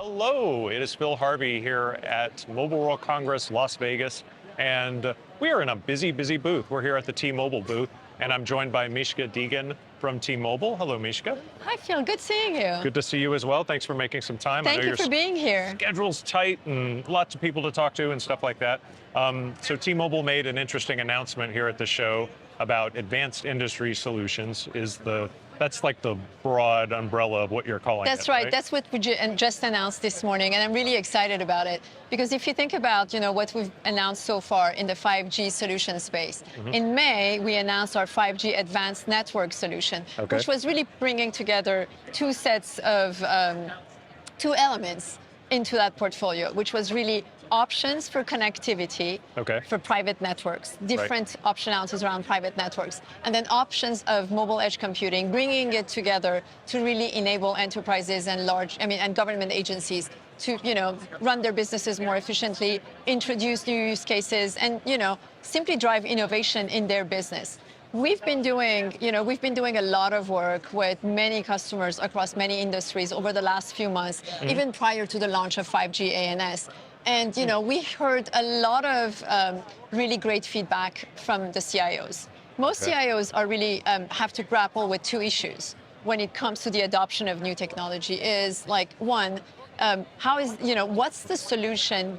Hello, it is Phil Harvey here at Mobile World Congress, Las Vegas, and we are in a busy booth. We're here at the T-Mobile booth, and I'm joined by Mishka Dehghan from T-Mobile. Hello, Mishka. Hi, Phil. Good seeing you. Good to see you as well. Thanks for making some time. Thank you for being here. Schedule's tight and lots of people to talk to and stuff like that. So T-Mobile made an interesting announcement here at the show about advanced industry solutions. That's like the broad umbrella of what you're calling it. That's right. That's what we just announced this morning, and I'm really excited about it. Because if you think about what we've announced so far in the 5G solution space, in May, we announced our 5G advanced network solution, which was really bringing together two elements into that portfolio, which was really options for connectivity for private networks, different optionalities around private networks, and then options of mobile edge computing, bringing it together to really enable enterprises and and government agencies to run their businesses more efficiently, introduce new use cases, and simply drive innovation in their business. We've been doing a lot of work with many customers across many industries over the last few months, even prior to the launch of 5G ANS. And we heard a lot of really great feedback from the CIOs. Most CIOs are really have to grapple with two issues when it comes to the adoption of new technology. Is like one, what's the solution?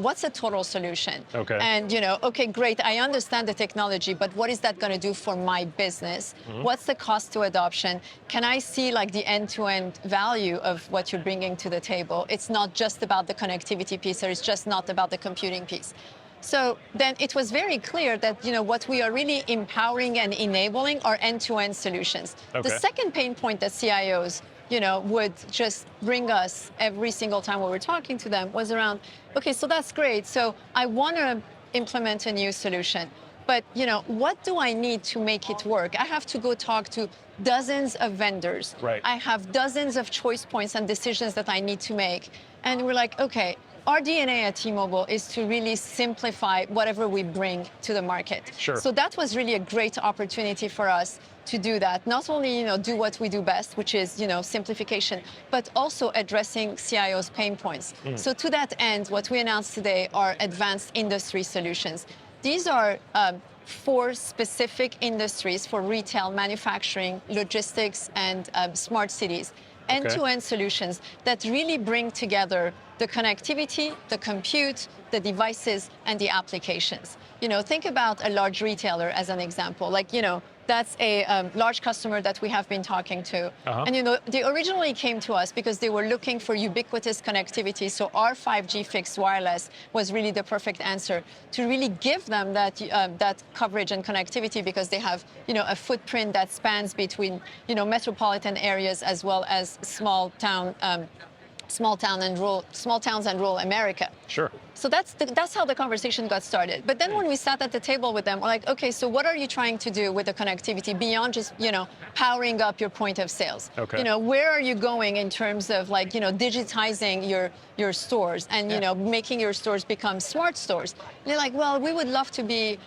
What's a total solution? And okay, great, I understand the technology, but what is that going to do for my business? What's the cost to adoption? Can I see like the end-to-end value of what you're bringing to the table? It's not just about the connectivity piece, or it's just not about the computing piece. So then it was very clear that what we are really empowering and enabling are end-to-end solutions. The second pain point that CIOs would just bring us every single time we were talking to them was around, okay, so that's great. So I want to implement a new solution, but what do I need to make it work? I have to go talk to dozens of vendors. I have dozens of choice points and decisions that I need to make. And we're like, okay, our DNA at T-Mobile is to really simplify whatever we bring to the market. So that was really a great opportunity for us to do that. Not only do what we do best, which is simplification, but also addressing CIOs' pain points. So to that end, what we announced today are advanced industry solutions. These are 4 specific industries for retail, manufacturing, logistics, and smart cities. End-to-end solutions that really bring together the connectivity, the compute, the devices, and the applications. Think about a large retailer as an example. Like, that's a large customer that we have been talking to. And, they originally came to us because they were looking for ubiquitous connectivity. So our 5G fixed wireless was really the perfect answer to really give them that coverage and connectivity, because they have, a footprint that spans between, metropolitan areas as well as small towns and rural America. So that's how the conversation got started. But then when we sat at the table with them, we're like, okay, so what are you trying to do with the connectivity beyond just, powering up your point of sales? Where are you going in terms of like, digitizing your stores and, making your stores become smart stores? And they're like, well, we would love to be,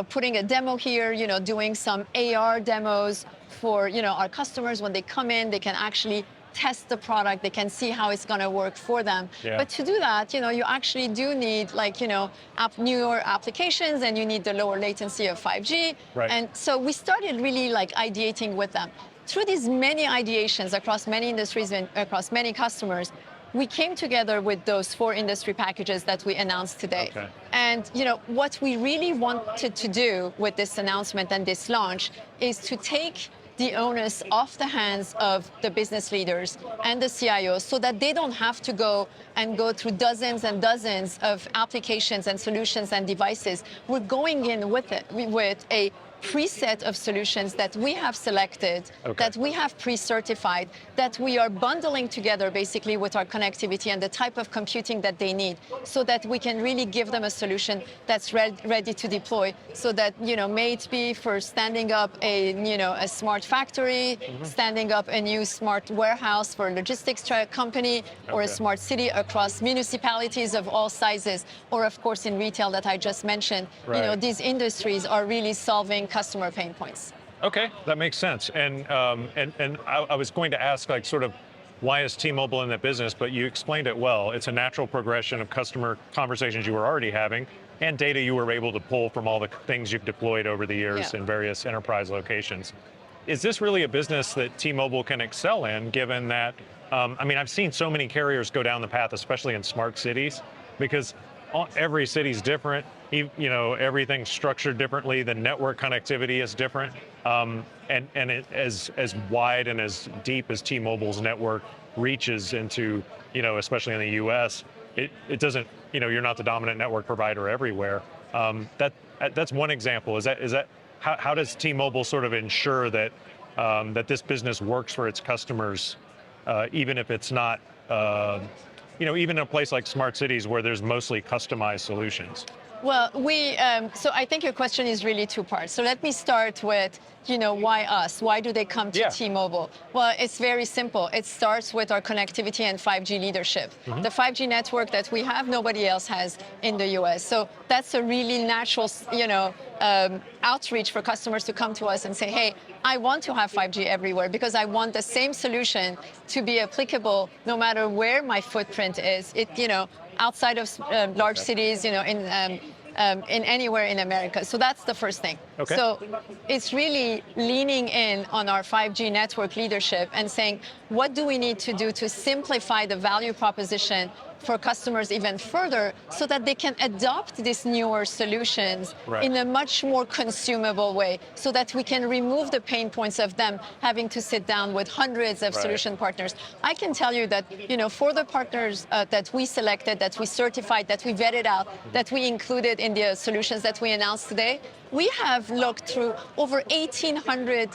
putting a demo here, doing some AR demos for, our customers. When they come in, they can actually test the product, they can see how it's going to work for them. But to do that, you actually do need like, newer applications, and you need the lower latency of 5G. And so we started really like ideating with them. Through these many ideations across many industries and across many customers, we came together with those 4 industry packages that we announced today. And what we really wanted to do with this announcement and this launch is to take the onus off the hands of the business leaders and the CIOs, so that they don't have to go through dozens and dozens of applications and solutions and devices. We're going in with a preset of solutions that we have selected, that we have pre-certified, that we are bundling together basically with our connectivity and the type of computing that they need, so that we can really give them a solution that's ready to deploy. So that, may it be for standing up a smart factory, standing up a new smart warehouse for a logistics company, or a smart city across municipalities of all sizes, or of course in retail that I just mentioned. These industries are really solving customer pain points. Okay, that makes sense. And I was going to ask, like, sort of why is T-Mobile in that business, but you explained it well. It's a natural progression of customer conversations you were already having and data you were able to pull from all the things you've deployed over the years in various enterprise locations. Is this really a business that T-Mobile can excel in, given that, I mean, I've seen so many carriers go down the path, especially in smart cities, because every city's different, everything's structured differently, the network connectivity is different, as wide and as deep as T-Mobile's network reaches into, especially in the US, it doesn't, you're not the dominant network provider everywhere. That's one example. How does T-Mobile sort of ensure that that this business works for its customers, even if it's not, even in a place like smart cities where there's mostly customized solutions? Well, so I think your question is really two parts. So let me start with, why us? Why do they come to T-Mobile? Well, it's very simple. It starts with our connectivity and 5G leadership. The 5G network that we have, nobody else has in the US. So that's a really natural, outreach for customers to come to us and say, hey, I want to have 5G everywhere because I want the same solution to be applicable no matter where my footprint is. Outside of large cities, in anywhere in America. So that's the first thing. Okay. So it's really leaning in on our 5G network leadership and saying, what do we need to do to simplify the value proposition for customers even further so that they can adopt these newer solutions in a much more consumable way so that we can remove the pain points of them having to sit down with hundreds of solution partners. I can tell you that, for the partners that we selected, that we certified, that we vetted out, that we included in the solutions that we announced today, we have looked through over 1,800,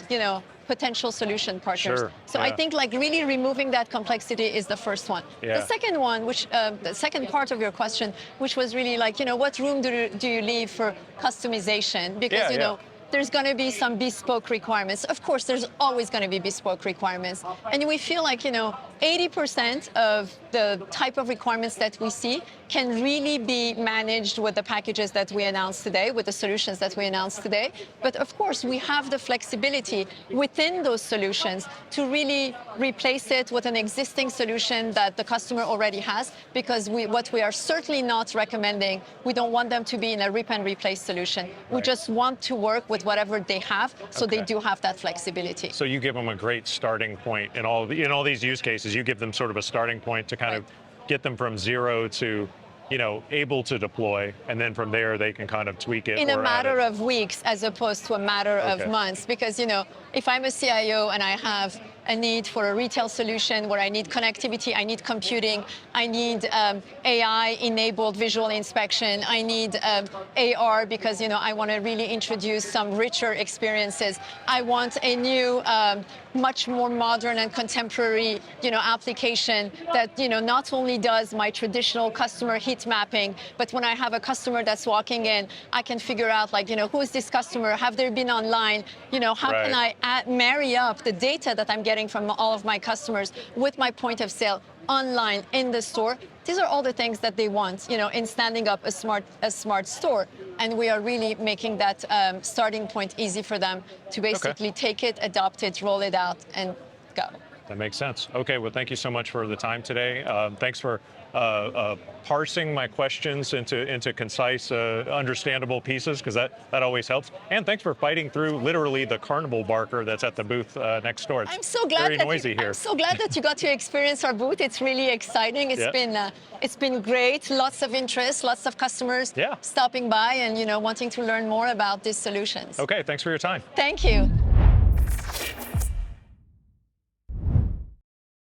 potential solution partners. Sure. So I think really removing that complexity is the first one. The second one, the second part of your question, which was really what room do you leave for customization? Because, there's going to be some bespoke requirements. Of course, there's always going to be bespoke requirements. And we feel 80% of the type of requirements that we see can really be managed with the packages that we announced today, with the solutions that we announced today. But of course, we have the flexibility within those solutions to really replace it with an existing solution that the customer already has, because what we are certainly not recommending, we don't want them to be in a rip and replace solution. We just want to work with whatever they have, so they do have that flexibility. So you give them a great starting point in all these use cases. You give them sort of a starting point to kind of get them from zero to able to deploy, and then from there they can kind of tweak it. In a matter of weeks as opposed to a matter of months. Because, if I'm a CIO and I have a need for a retail solution where I need connectivity, I need computing, I need AI-enabled visual inspection, I need AR because, I want to really introduce some richer experiences. I want a new, much more modern and contemporary, application that, not only does my traditional customer heat mapping, but when I have a customer that's walking in, I can figure out who is this customer? Have they been online? How can I marry up the data that I'm getting from all of my customers with my point of sale online in the store? These are all the things that they want, in standing up a smart store. And we are really making that starting point easy for them to basically take it, adopt it, roll it out, and go. That makes sense. Okay, well, thank you so much for the time today. Thanks for parsing my questions into concise, understandable pieces, because that always helps. And thanks for fighting through literally the carnival barker that's at the booth next door. It's I'm so glad very noisy here. I'm so glad that you got to experience our booth. It's really exciting. It's been great. Lots of interest, lots of customers stopping by and wanting to learn more about these solutions. Okay, thanks for your time. Thank you.